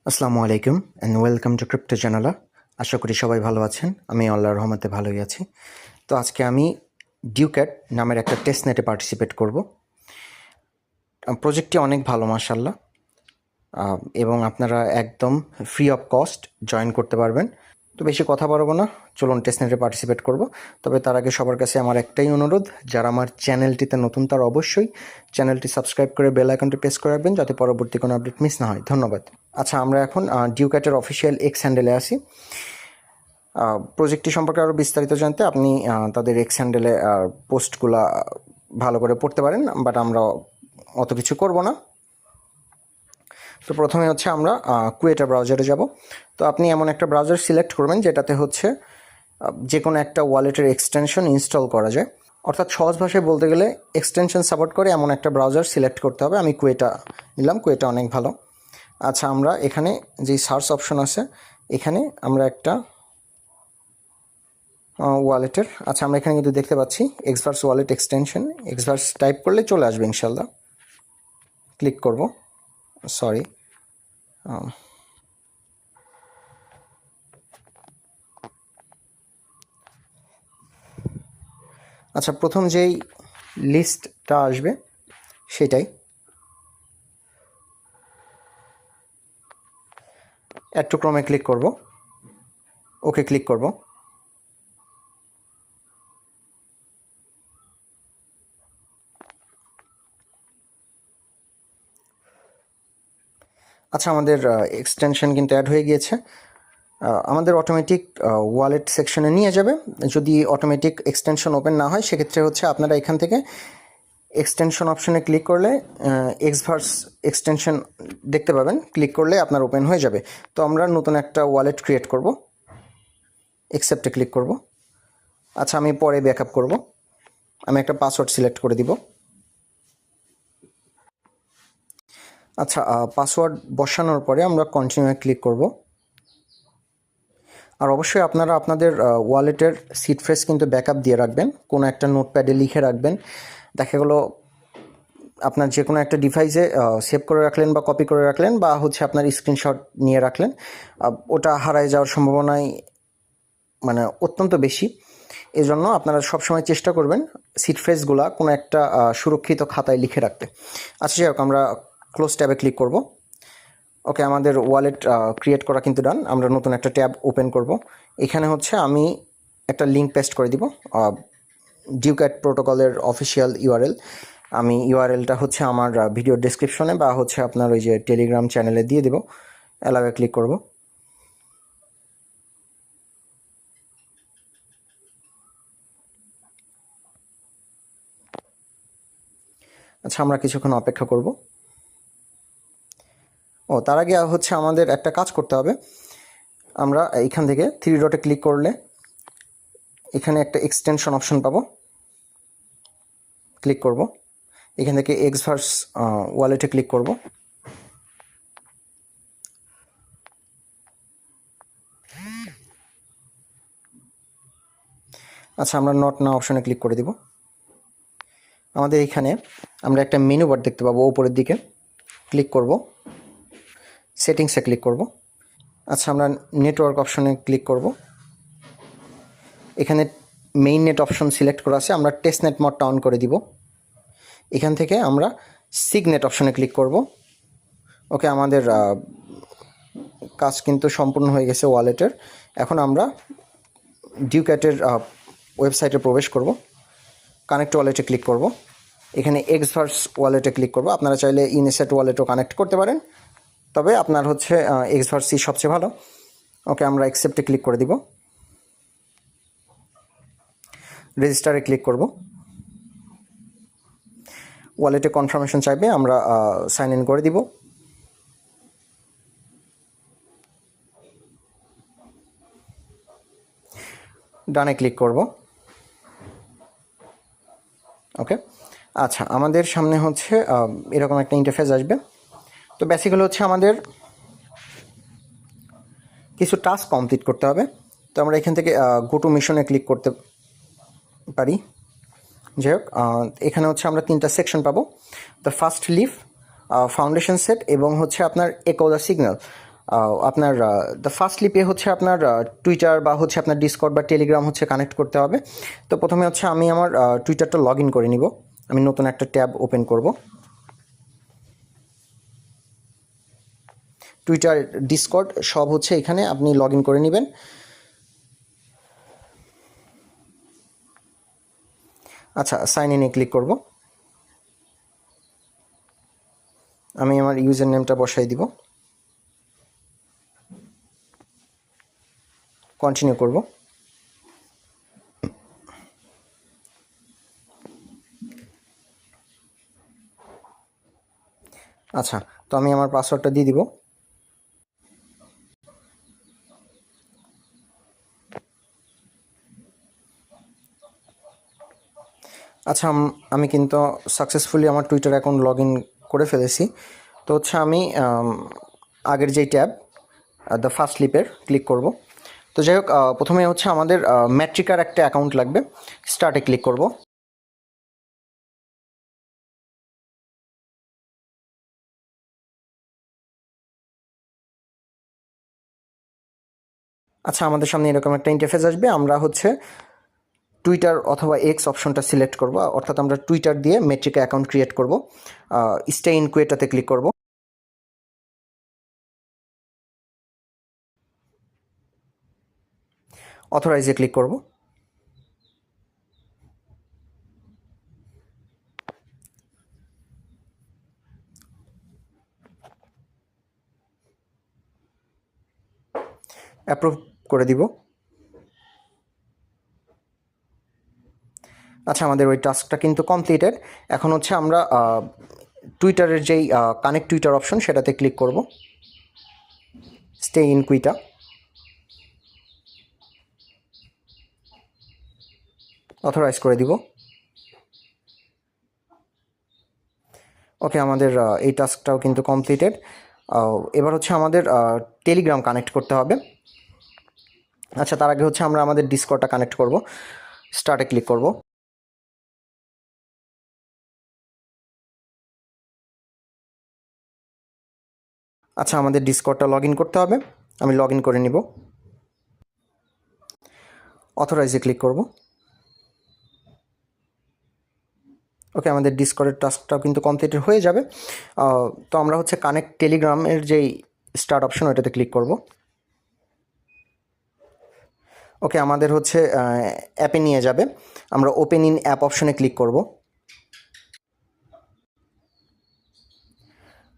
আসসালামু আলাইকুম and welcome to crypto channel. আশা করি সবাই ভালো আছেন। আমি আল্লাহর রহমতে ভালোই আছি। তো আজকে আমি ডিউক্যাট নামের একটা টেস্ট নেটে পার্টিসিপেট করব। প্রজেক্টটি অনেক ভালো মাশাআল্লাহ, এবং আপনারা একদম ফ্রি অফ কস্ট জয়েন করতে পারবেন। তো বেশি কথা বাড়াবো না, চলুন টেস্ট নেটে পার্টিসিপেট করব। তবে তার আগে সবার কাছে আমার একটাই অনুরোধ, যারা আমার চ্যানেলটিতে নতুন তারা অবশ্যই চ্যানেলটি সাবস্ক্রাইব করে বেল আইকনটি প্রেস করে রাখবেন যাতে পরবর্তী কোনো আপডেট মিস না হয়। ধন্যবাদ। আচ্ছা, আমরা এখন ডিউক্যাটের অফিসিয়াল এক্স হ্যান্ডেলে আসি। প্রজেক্টটি সম্পর্কে আরও বিস্তারিত জানতে আপনি তাদের এক্স হ্যান্ডেলে পোস্টগুলা ভালো করে পড়তে পারেন, বাট আমরা অত কিছু করব না। তো প্রথমে হচ্ছে আমরা কুয়েটা ব্রাউজারে যাব। তো আপনি এমন একটা ব্রাউজার সিলেক্ট করবেন যেটাতে হচ্ছে যে কোনো একটা ওয়ালেটের এক্সটেনশন ইনস্টল করা যায়। অর্থাৎ সহজ ভাষায় বলতে গেলে এক্সটেনশন সাপোর্ট করে এমন একটা ব্রাউজার সিলেক্ট করতে হবে। আমি কুয়েটা নিলাম, কুয়েটা অনেক ভালো। আচ্ছা, আমরা এখানে যেই সার্চ অপশন আছে এখানে আমরা একটা ওয়ালেটের, আচ্ছা আমরা এখানে কিন্তু দেখতে পাচ্ছি এক্সভার্স ওয়ালেট এক্সটেনশন। এক্সভার্স টাইপ করলে চলে আসবে ইনশাল্লাহ। ক্লিক করব, সরি। আচ্ছা, প্রথম যেই লিস্টটা আসবে সেটাই অ্যাড টু ক্রমে ক্লিক করব, ওকে ক্লিক করব। আচ্ছা, আমাদের এক্সটেনশন কিন্তু অ্যাড হয়ে গিয়েছে। আমাদের অটোমেটিক ওয়ালেট সেকশনে নিয়ে যাবে। যদি অটোমেটিক এক্সটেনশন ওপেন না হয় সেক্ষেত্রে হচ্ছে আপনারা এখান থেকে এক্সটেনশন অপশনে ক্লিক করলে এক্সভার্স এক্সটেনশন দেখতে পাবেন। ক্লিক করলে আপনার ওপেন হয়ে যাবে। তো আমরা নতুন একটা ওয়ালেট ক্রিয়েট করব, অ্যাকসেপ্টে ক্লিক করব। আচ্ছা, আমি পরে ব্যাকআপ করব। আমি একটা পাসওয়ার্ড সিলেক্ট করে দিব। আচ্ছা, পাসওয়ার্ড বসানোর পরে আমরা কন্টিনিউ ক্লিক করব। আর অবশ্যই আপনারা আপনাদের ওয়ালেটের সিড ফ্রেজ কিন্তু ব্যাকআপ দিয়ে রাখবেন, কোনো একটা নোটপ্যাডে লিখে রাখবেন। দেখা গেলো আপনার যে কোনো একটা ডিভাইসে সেভ করে রাখলেন বা কপি করে রাখলেন বা হচ্ছে আপনার স্ক্রিনশট নিয়ে রাখলেন, ওটা হারায় যাওয়ার সম্ভাবনাই মানে অত্যন্ত বেশি। এজন্য আপনারা সবসময় চেষ্টা করবেন সিড ফ্রেজগুলা কোনো একটা সুরক্ষিত খাতায় লিখে রাখতে। আচ্ছা, যাই হোক, আমরা ক্লোজ ট্যাবে ক্লিক করব। ওকে, আমাদের ওয়ালেট ক্রিয়েট করা কিন্তু ডান। আমরা নতুন একটা ট্যাব ওপেন করব। এখানে হচ্ছে আমি একটা লিঙ্ক পেস্ট করে দিব, ডিউক্যাট প্রোটোকলের অফিসিয়াল ইউআরএল। আমি ইউআরএলটা হচ্ছে আমার ভিডিও ডেসক্রিপশনে বা হচ্ছে আপনার ওই যে টেলিগ্রাম চ্যানেলে দিয়ে দেবো। অ্যালাওয়ে ক্লিক করব। আচ্ছা, আমরা কিছুক্ষণ অপেক্ষা করব। তার আগে হচ্ছে আমাদের একটা কাজ করতে হবে। আমরা এইখান থেকে থ্রি ডটে ক্লিক করলে এখানে একটা এক্সটেনশন অপশন পাবো, ক্লিক করব। এখান থেকে এক্সভার্স ওয়ালেটে ক্লিক করব। আচ্ছা, আমরা নট নাও অপশনে ক্লিক করে দিব। আমাদের এখানে আমরা একটা মেনু বার দেখতে পাবো উপরের দিকে, ক্লিক করব, সেটিংসে ক্লিক করব। আচ্ছা, আমরা নেটওয়ার্ক অপশনে ক্লিক করব। এখানে মেইন নেট অপশন সিলেক্ট করা আছে, আমরা টেস্ট নেট মোডটা অন করে দিব। এখান থেকে আমরা সিগনেট অপশনে ক্লিক করব। ওকে, আমাদের কাজ কিন্তু সম্পূর্ণ হয়ে গেছে ওয়ালেটের। এখন আমরা ডিউক্যাটের ওয়েবসাইটে প্রবেশ করব, কানেক্ট ওয়ালেটে ক্লিক করব। এখানে এক্সভার্স ওয়ালেটে ক্লিক করব। আপনারা চাইলে ইনএসেট ওয়ালেটও কানেক্ট করতে পারেন, তবে আপনার হচ্ছে এক্সভার্সই সবচেয়ে ভালো। ওকে, আমরা অ্যাকসেপ্টে ক্লিক করে দিব, রেজিস্টারে ক্লিক করব। ওয়ালেটে কনফার্মেশন চাইবে, আমরা সাইন ইন করে দিব। ডানে ক্লিক করব। ওকে, আচ্ছা, আমাদের সামনে হচ্ছে এরকম একটা ইন্টারফেস আসবে। তো বেসিক্যালি হচ্ছে আমাদের কিছু টাস্ক কমপ্লিট করতে হবে। তো আমরা এখান থেকে গো টু মিশনে ক্লিক করতে পারি। যাই হোক, এখানে হচ্ছে আমরা তিনটা সেকশন পাবো, the first leaf, foundation set এবং হচ্ছে আপনার একো দ্য সিগন্যাল। আপনার দ্য ফার্স্টলি পে হচ্ছে আপনার টুইটার বা হচ্ছে আপনার ডিসকর্ড বা টেলিগ্রাম হচ্ছে কানেক্ট করতে হবে। তো প্রথমে হচ্ছে আমি আমার টুইটারটা লগ ইন করে নিব। আমি নতুন একটা ট্যাব ওপেন করব। টুইটার, ডিসকর্ড সব হচ্ছে এখানে আপনি লগ ইন করে নেবেন। আচ্ছা, সাইন ইনে ক্লিক করব। আমি আমার ইউজার নেমটা বসাই দিব, কন্টিনিউ করব। আচ্ছা, তো আমি আমার পাসওয়ার্ডটা দিয়ে দিব। আচ্ছা, আমি কিন্তু সাকসেসফুলি আমার টুইটার অ্যাকাউন্ট লগ ইন করে ফেলেছি। তো হচ্ছে আমি আগের যেই ট্যাব দ্য ফার্স্ট লিপের ক্লিক করব। তো যাই হোক, প্রথমে হচ্ছে আমাদের ম্যাট্রিকার একটা অ্যাকাউন্ট লাগবে। স্টার্টে ক্লিক করব। আচ্ছা, আমাদের সামনে এরকম একটা ইন্টারফেস আসবে। আমরা হচ্ছে টুইটার অথবা এক্স অপশনটা সিলেক্ট করব, অর্থাৎ আমরা টুইটার দিয়ে মেট্রিকা অ্যাকাউন্ট ক্রিয়েট করব। স্টে ইন কুয়েটাতে ক্লিক করব। অথরাইজে ক্লিক করব। অ্যাপ্রুভ করে দিব। আচ্ছা, আমাদের ওই টাস্কটা কিন্তু কমপ্লিটেড। এখন হচ্ছে আমরা টুইটারের যেই কানেক্ট টুইটার অপশন সেটাতে ক্লিক করব। স্টে ইন কুইটা। অথরাইজ করে দিব। ওকে, আমাদের এই টাস্কটাও কিন্তু কমপ্লিটেড। এবার হচ্ছে আমাদের টেলিগ্রাম কানেক্ট করতে হবে। আচ্ছা, তার আগে হচ্ছে আমরা আমাদের ডিসকর্ডটা কানেক্ট করব। স্টার্টে ক্লিক করব। আচ্ছা, আমাদের ডিসকর্ডটা লগ ইন করতে হবে। আমি লগ ইন করে নিব। অথরাইজে ক্লিক করব। ওকে, আমাদের ডিসকর্ডের টাস্কটাও কিন্তু কমপ্লিটেড হয়ে যাবে। তো আমরা হচ্ছে কানেক্ট টেলিগ্রামের যেই স্টার্ট অপশন ওইটাতে ক্লিক করব। ওকে, আমাদের হচ্ছে অ্যাপে নিয়ে যাবে। আমরা ওপেন ইন অ্যাপ অপশনে ক্লিক করব।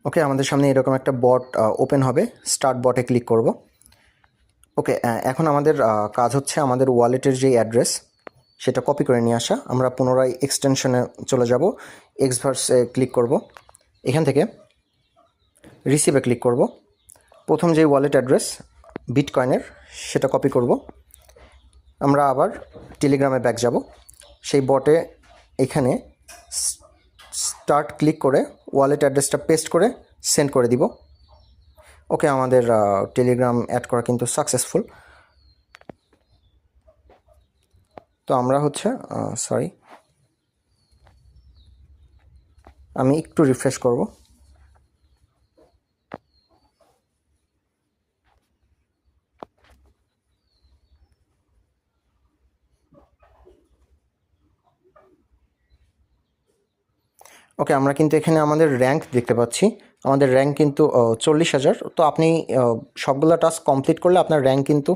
ওকে, আমাদের সামনে এরকম একটা বট ওপেন হবে। স্টার্ট বটে ক্লিক করব। ওকে, এখন আমাদের কাজ হচ্ছে আমাদের ওয়ালেটের যেই অ্যাড্রেস সেটা কপি করে নিয়ে আসা। আমরা পুনরায় এক্সটেনশনে চলে যাব। এক্সভার্সে ক্লিক করব। এখান থেকে রিসিভে ক্লিক করব। প্রথম যে ওয়ালেট অ্যাড্রেস বিটকয়েনের সেটা কপি করব। আমরা আবার টেলিগ্রামে ব্যাক যাব। সেই বটে এখানে স্টার্ট ক্লিক করে ওয়ালেট অ্যাড্রেসটা পেস্ট করে সেন্ড করে দিব। ওকে, আমাদের টেলিগ্রাম অ্যাড করা কিন্তু সাকসেসফুল। তো আমরা হচ্ছে সরি, আমি একটু রিফ্রেশ করব। ওকে, আমরা কিন্তু এখানে আমাদের র্যাঙ্ক দেখতে পাচ্ছি। আমাদের র্যাঙ্ক কিন্তু 40,000। তো আপনি সবগুলো টাস্ক কমপ্লিট করলে আপনার র্যাঙ্ক কিন্তু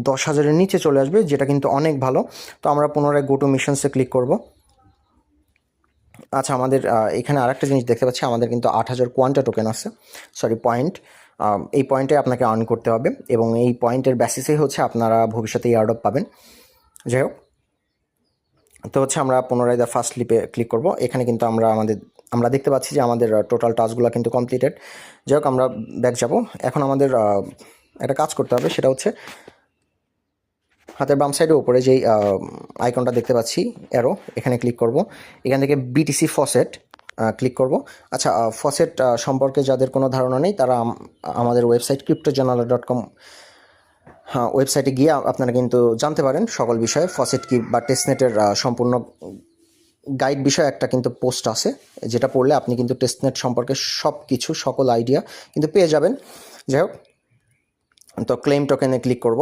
10,000-এর নিচে চলে আসবে, যেটা কিন্তু অনেক ভালো। তো আমরা পুনরায় গো টু মিশনসে ক্লিক করব। আচ্ছা, আমাদের এখানে আরেকটা জিনিস দেখতে পাচ্ছি, আমাদের কিন্তু 8,000 কোয়ান্টা টোকেন আছে, সরি পয়েন্ট। এই পয়েন্টে আপনাকে আর্ন করতে হবে এবং এই পয়েন্টের বেসিসেই হচ্ছে আপনারা ভবিষ্যতে এয়ারড্রপ পাবেন। যাই হোক, তো হচ্ছে আমরা পুনরায় দ্য ফার্স্ট লিপে ক্লিক করব। এখানে কিন্তু আমরা দেখতে পাচ্ছি যে আমাদের টোটাল টাস্কগুলো কিন্তু কমপ্লিটেড। যাই হোক, আমরা ব্যাক যাব। এখন আমাদের একটা কাজ করতে হবে, সেটা হচ্ছে হাতের বাম সাইডের উপরে যেই আইকনটা দেখতে পাচ্ছি অ্যারো, এখানে ক্লিক করব। এখান থেকে বিটিসি ফসেট ক্লিক করব। আচ্ছা, ফসেট সম্পর্কে যাদের কোনো ধারণা নেই তারা আমাদের ওয়েবসাইট cryptojournal.com ওয়েবসাইটে গিয়ে আপনারা কিন্তু জানতে পারেন সকল বিষয়ে। ফসেট কি বা টেস্টনেটের সম্পূর্ণ গাইড বিষয়ে একটা কিন্তু পোস্ট আছে, যেটা পড়লে আপনি কিন্তু টেস্টনেট সম্পর্কে সব কিছু সকল আইডিয়া কিন্তু পেয়ে যাবেন। যাই হোক, তো ক্লেম টোকেনে ক্লিক করব।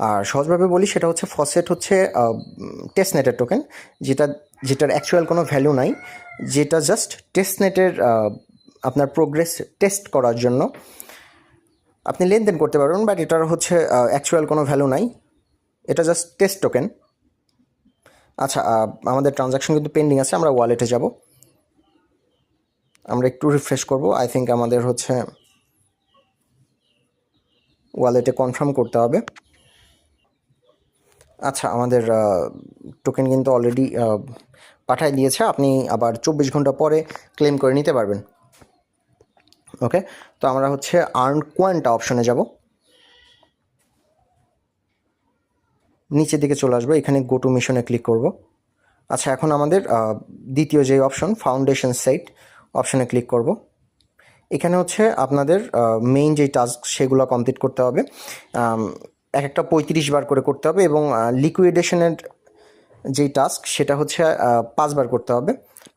আর সহজভাবে বলি সেটা হচ্ছে ফসেট হচ্ছে টেস্টনেটের টোকেন, যেটার অ্যাকচুয়াল কোনো ভ্যালু নাই, যেটা জাস্ট টেস্টনেটের আপনার প্রোগ্রেস টেস্ট করার জন্য আপনি লেনদেন করতে পারবেন, বাট এটার হচ্ছে অ্যাকচুয়াল কোনো ভ্যালু নাই, এটা জাস্ট টেস্ট টোকেন। আচ্ছা, আমাদের ট্রানজাকশন কিন্তু পেন্ডিং আছে, আমরা ওয়ালেটে যাব, আমরা একটু রিফ্রেশ করব। আই থিঙ্ক আমাদের হচ্ছে ওয়ালেটে কনফার্ম করতে হবে। আচ্ছা, আমাদের টোকেন কিন্তু অলরেডি পাঠাই দিয়েছে, আপনি আবার 24 ঘন্টা পরে ক্লেম করে নিতে পারবেন। ওকে, তো আমরা হচ্ছে আর্ন কোয়েন্টা অপশনে যাব, নিচের দিকে চলে আসবো, এখানে গো টু মিশনে ক্লিক করব। আচ্ছা, এখন আমাদের দ্বিতীয় যে অপশন ফাউন্ডেশন সাইট অপশনে ক্লিক করব। এখানে হচ্ছে আপনাদের মেইন যেই টাস্ক সেগুলো কমপ্লিট করতে হবে, এক একটা 35 বার করে করতে হবে, এবং লিকুইডেশনের যেই টাস্ক সেটা হচ্ছে 5 বার করতে হবে।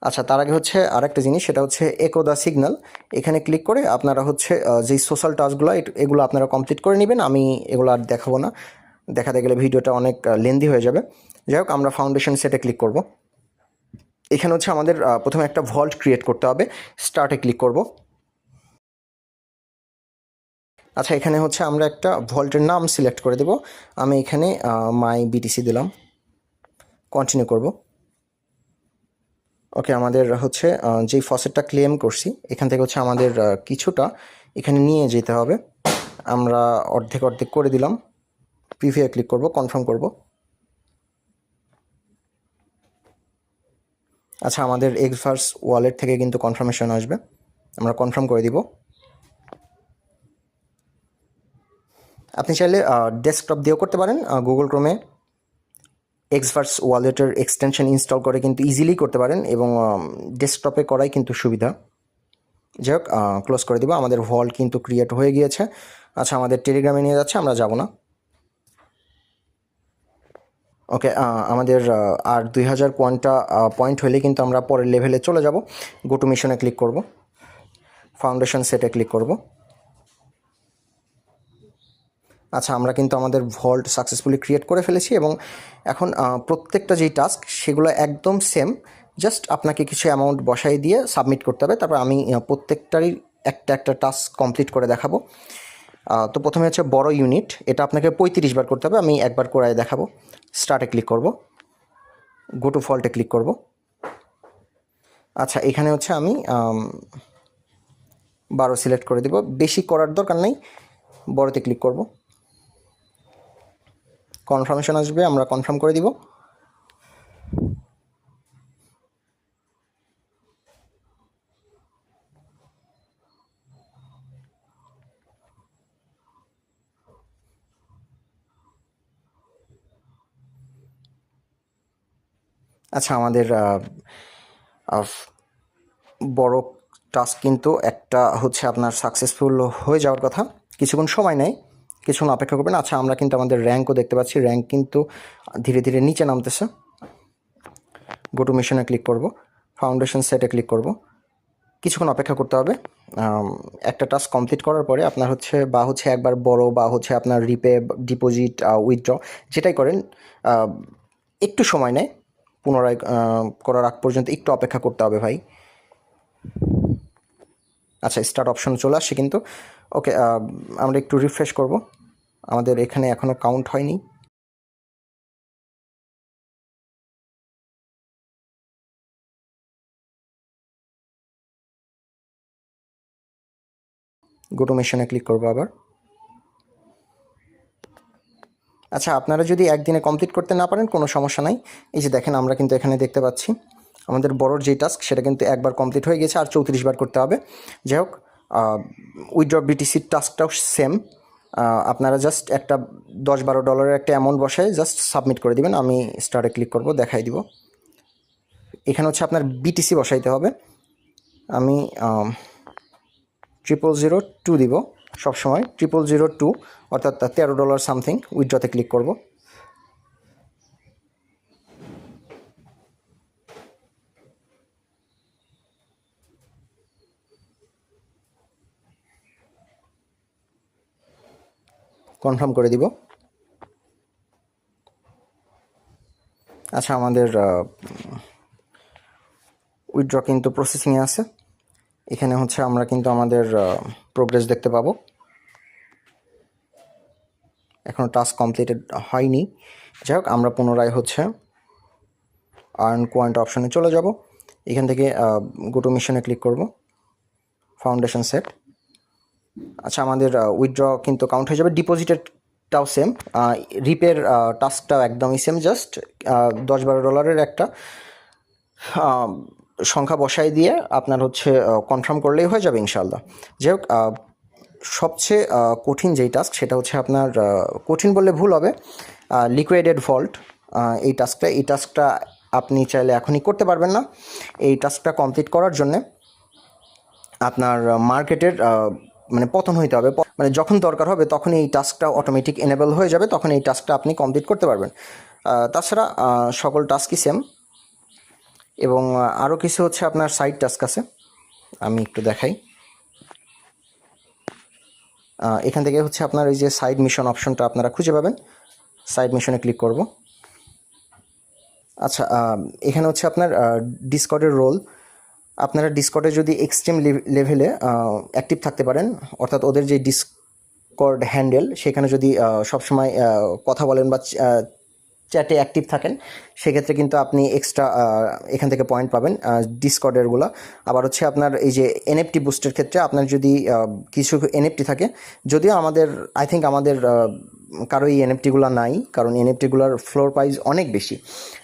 আচ্ছা, তার আগে হচ্ছে আরেকটা জিনিস, সেটা হচ্ছে একো দ্য সিগন্যাল, এখানে ক্লিক করে আপনারা হচ্ছে যেই সোশ্যাল টাস্কগুলো এগুলো আপনারা কমপ্লিট করে নেবেন। আমি এগুলো আর দেখাবো না, দেখাতে গেলে ভিডিওটা অনেক লেন্দি হয়ে যাবে। যাই হোক, আমরা ফাউন্ডেশন সেটে ক্লিক করব। এখানে হচ্ছে আমাদের প্রথমে একটা ভল্ট ক্রিয়েট করতে হবে, স্টার্টে ক্লিক করব। আচ্ছা, এখানে হচ্ছে আমরা একটা ভল্টের নাম সিলেক্ট করে দেব, আমি এখানে মাই বিটিসি দিলাম, কন্টিনিউ করব। ওকে, আমাদের হচ্ছে যেই ফসেটটা ক্লেম করছি এখান থেকে হচ্ছে আমাদের কিছুটা এখানে নিয়ে যেতে হবে, আমরা অর্ধেক অর্ধেক করে দিলাম। প্রিভিউ ক্লিক করব, কনফার্ম করব। আচ্ছা, আমাদের এক্সভার্স ওয়ালেট থেকে কিন্তু কনফার্মেশন আসবে, আমরা কনফার্ম করে দিব। আপনি চাইলে ডেস্কটপ দিয়েও করতে পারেন, গুগল ক্রোমে এক্সভার্স ওয়ালেটের এক্সটেনশন ইনস্টল করে কিন্তু ইজিলি করতে পারেন, এবং ডেস্কটপে করাই কিন্তু সুবিধা। যাই হোক, ক্লোজ করে দিব, আমাদের ভল্ট কিন্তু ক্রিয়েট হয়ে গিয়েছে। আচ্ছা, আমাদের টেলিগ্রামে নিয়ে যাচ্ছে, আমরা যাব না। ওকে, আমাদের আর 2000 কোয়ান্টা পয়েন্ট হলে কিন্তু আমরা পরের লেভেলে চলে যাব। গো টু মিশনে ক্লিক করব, ফাউন্ডেশন সেটে ক্লিক করব। আচ্ছা, আমরা কিন্তু আমাদের ভল্ট সাকসেসফুলি ক্রিয়েট করে ফেলেছি, এবং এখন প্রত্যেকটা যেই টাস্ক সেগুলো একদম সেম, জাস্ট আপনাকে কিছু অ্যামাউন্ট বসাই দিয়ে সাবমিট করতে হবে। তারপর আমি প্রত্যেকটারই একটা একটা টাস্ক কমপ্লিট করে দেখাবো। তো প্রথমে হচ্ছে বড় ইউনিট, এটা আপনাকে 35 বার করতে হবে, আমি একবার করে দেখাবো। স্টার্টে ক্লিক করব, গো টু ফল্টে ক্লিক করব। আচ্ছা, এখানে হচ্ছে আমি 12 সিলেক্ট করে দেব, বেশি করার দরকার নেই, বড়তে ক্লিক করব। কনফার্মেশন আসবে, আমরা কনফার্ম করে দিব। আচ্ছা, আমাদের বড় টাস্ক কিন্তু একটা হচ্ছে আপনার সাকসেসফুল হয়ে যাওয়ার কথা, কিছুক্ষণ সময় নেয়, কিছুক্ষণ অপেক্ষা করবেন। আচ্ছা, আমরা কিন্তু আমাদের র্যাঙ্কও দেখতে পাচ্ছি, র্যাঙ্ক কিন্তু ধীরে ধীরে নিচে নামতেছে। গো টু মিশনে ক্লিক করব, ফাউন্ডেশন সেটে ক্লিক করব, কিছুক্ষণ অপেক্ষা করতে হবে। একটা টাস্ক কমপ্লিট করার পরে আপনার হচ্ছে একবার বড় বা হচ্ছে আপনার রিপে, ডিপোজিট, উইথড্র যেটাই করেন, একটু সময় নেয়, পুনরায় করার আগ পর্যন্ত একটু অপেক্ষা করতে হবে ভাই। আচ্ছা, স্টার্ট অপশন চলে আসছে কিন্তু। ওকে, আমরা একটু রিফ্রেশ করব, আমাদের এখানে এখনও কাউন্ট হয়নি। গো টু মিশনে ক্লিক করবো আবার। আচ্ছা, আপনারা যদি একদিনে কমপ্লিট করতে না পারেন কোনো সমস্যা নাই, এই যে দেখেন আমরা কিন্তু এখানে দেখতে পাচ্ছি আমাদের বড়োর যেই টাস্ক সেটা কিন্তু একবার কমপ্লিট হয়ে গেছে, আর 34 বার করতে হবে। যাই হোক, উইথড্র বিটিসির টাস্কটাও সেম, আপনারা জাস্ট একটা $10-12 একটা অ্যামাউন্ট বসায় জাস্ট সাবমিট করে দিবেন। আমি স্টার্টে ক্লিক করব, দেখাই দিব। এখানে হচ্ছে আপনার বিটিসি বসাইতে হবে, আমি 0002 দিব সবসময়, 0002, অর্থাৎ $13 সামথিং। উইথড্রতে ক্লিক করব। কনফার্ম করে দিব। আচ্ছা, আমাদের উইথড্র কিন্তু প্রসেসিংয়ে আছে। এখানে হচ্ছে আমরা কিন্তু আমাদের প্রোগ্রেস দেখতে পাবো। এখনও টাস্ক কমপ্লিটেড হয়নি। যাই হোক, আমরা পুনরায় হচ্ছে আর্ন কোয়ান্ট অপশনে চলে যাব। এখান থেকে গো টু মিশনে ক্লিক করব, ফাউন্ডেশন সেট। আচ্ছা, আমাদের উইথড্র কিন্তু কাউন্ট হয়ে যাবে। ডিপোজিটেডটাও সেম, রিপের টাস্কটাও একদমই সেম। জাস্ট $10-12 একটা সংখ্যা বসাই দিয়ে আপনার হচ্ছে কনফার্ম করলেই হয়ে যাবে ইনশাল্লাহ। যাই হোক, সবচেয়ে কঠিন যেই টাস্ক সেটা হচ্ছে আপনার, কঠিন বললে ভুল হবে, লিকুইডেড ভল্ট। এই টাস্কটা আপনি চাইলে এখনই করতে পারবেন না। এই টাস্কটা কমপ্লিট করার জন্যে আপনার মার্কেটের মানে পতন হইতে হবে। মানে যখন দরকার হবে তখন এই টাস্কটা অটোমেটিক এনেবল হয়ে যাবে, তখন এই টাস্কটা আপনি কমপ্লিট করতে পারবেন। তাছাড়া সকল টাস্কই সেম। এবং আরও কিছু হচ্ছে আপনার সাইড টাস্ক আছে, আমি একটু দেখাই। এখান থেকে হচ্ছে আপনার এই যে সাইড মিশন অপশনটা আপনারা খুঁজে পাবেন। সাইড মিশনে ক্লিক করব। আচ্ছা, এখানে হচ্ছে আপনার ডিসকর্ডের রোল। আপনারা ডিসকর্ডে যদি এক্সট্রিম লেভেলে অ্যাক্টিভ থাকতে পারেন, অর্থাৎ ওদের যে ডিসকর্ড হ্যান্ডেল সেখানে যদি সবসময় কথা বলেন বা চ্যাটে অ্যাক্টিভ থাকেন, সেক্ষেত্রে কিন্তু আপনি এক্সট্রা এখান থেকে পয়েন্ট পাবেন ডিসকর্ডেরগুলো। আবার হচ্ছে আপনার এই যে এনএফটি বুস্টের ক্ষেত্রে আপনার যদি কিছু এনএফটি থাকে, যদিও আই থিঙ্ক আমাদের কারো এই এনএফটিগুলো নাই, কারণ এনএফটিগুলোর ফ্লোর প্রাইস অনেক বেশি,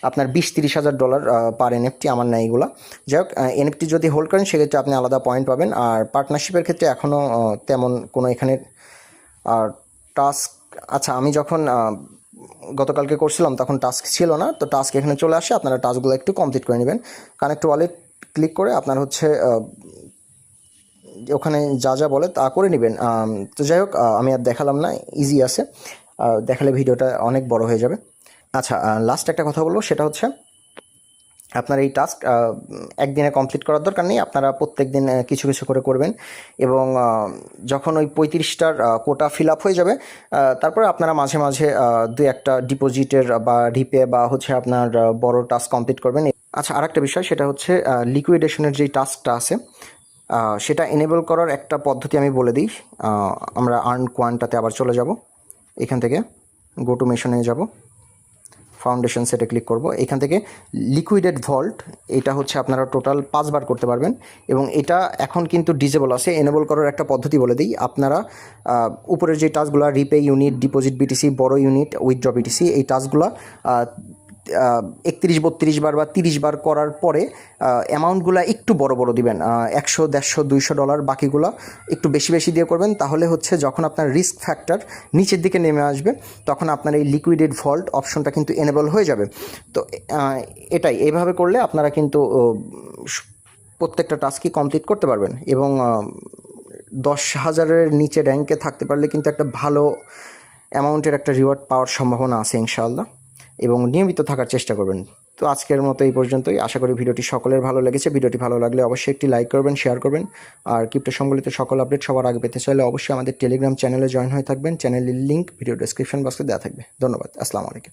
আপনার $20-30,000 পার এনএফটি। আমার নাই এগুলো। যাই হোক, এনএফটি যদি হোল্ড করেন সেক্ষেত্রে আপনি আলাদা পয়েন্ট পাবেন। আর পার্টনারশিপের ক্ষেত্রে এখনও তেমন কোনো এখানে টাস্ক, আচ্ছা, আমি যখন গতকালকে করছিলাম তখন টাস্ক ছিল না, তো টাস্ক এখানে চলে আসে। আপনারা টাস্কগুলো একটু কমপ্লিট করে নেবেন। কানেক্ট ওয়ালেট ক্লিক করে আপনার হচ্ছে ওখানে যা যা বলে তা করে নেবেন। তো যাই হোক, আমি আর দেখালাম না, ইজি আছে, দেখালে ভিডিওটা অনেক বড় হয়ে যাবে। আচ্ছা, লাস্ট একটা কথা বলবো, সেটা হচ্ছে আপনার এই টাস্ক একদিনে কমপ্লিট করার দরকার নেই। আপনারা প্রত্যেক দিন কিছু কিছু করে করবেন, এবং যখন ওই 35টার কোটা ফিল আপ হয়ে যাবে, তারপরে আপনারা মাঝে মাঝে 2-1টা ডিপোজিটের বা রিপে বা হচ্ছে আপনার বড় টাস্ক কমপ্লিট করবেন। আচ্ছা, আরেকটা বিষয়, সেটা হচ্ছে লিকুইডেশনের যেই টাস্কটা আছে সেটা এনেবল করার একটা পদ্ধতি আমি বলে দিই। আমরা আর্ন কোয়ান্টাতে আবার চলে যাব। এখান থেকে গো টু মেশনে যাব, ফাউন্ডেশন সেটে ক্লিক করব। এখান থেকে লিকুইডেড ভল্ট, এটা হচ্ছে আপনারা টোটাল 5 বার করতে পারবেন, এবং এটা এখন কিন্তু ডিজেবল আছে। এনেবল করার একটা পদ্ধতি বলে দিই। আপনারা উপরের যে টাস্কগুলো, রিপে ইউনিট, ডিপোজিট বিটিসি, বড় ইউনিট, উইথড্র বিটিসি, এই টাস্কগুলো 31-32 বার বা 30 বার করার পরে অ্যামাউন্টগুলো একটু বড় বড় দিবেন, $100, $150, $200, বাকিগুলো একটু বেশি বেশি দিয়ে করবেন। তাহলে হচ্ছে যখন আপনার রিস্ক ফ্যাক্টর নিচের দিকে নেমে আসবে, তখন আপনার এই লিকুইডেড ভল্ট অপশনটা কিন্তু এনেবল হয়ে যাবে। তো এটাই, এইভাবে করলে আপনারা কিন্তু প্রত্যেকটা টাস্কই কমপ্লিট করতে পারবেন, এবং 10,000-এর নিচে র্যাঙ্কে থাকতে পারলে কিন্তু একটা ভালো অ্যামাউন্টের একটা রিওয়ার্ড পাওয়ার সম্ভাবনা আছে ইনশাআল্লাহ, এবং নিয়মিত থাকার চেষ্টা করবেন। তো আজকের মতো এই পর্যন্তই। আশা করি ভিডিওটি সকলের ভালো লেগেছে। ভিডিওটি ভালো লাগলে অবশ্যই একটি লাইক করবেন, শেয়ার করবেন। আর ক্রিপ্টো সম্বলিত সকল আপডেট সবার আগে পেতে চাইলে অবশ্যই আমাদের টেলিগ্রাম চ্যানেলে জয়েন হয়ে থাকবেন। চ্যানেলের লিঙ্ক ভিডিও ডেসক্রিপশন বক্সে দেওয়া থাকবে। ধন্যবাদ। আসসালামু আলাইকুম।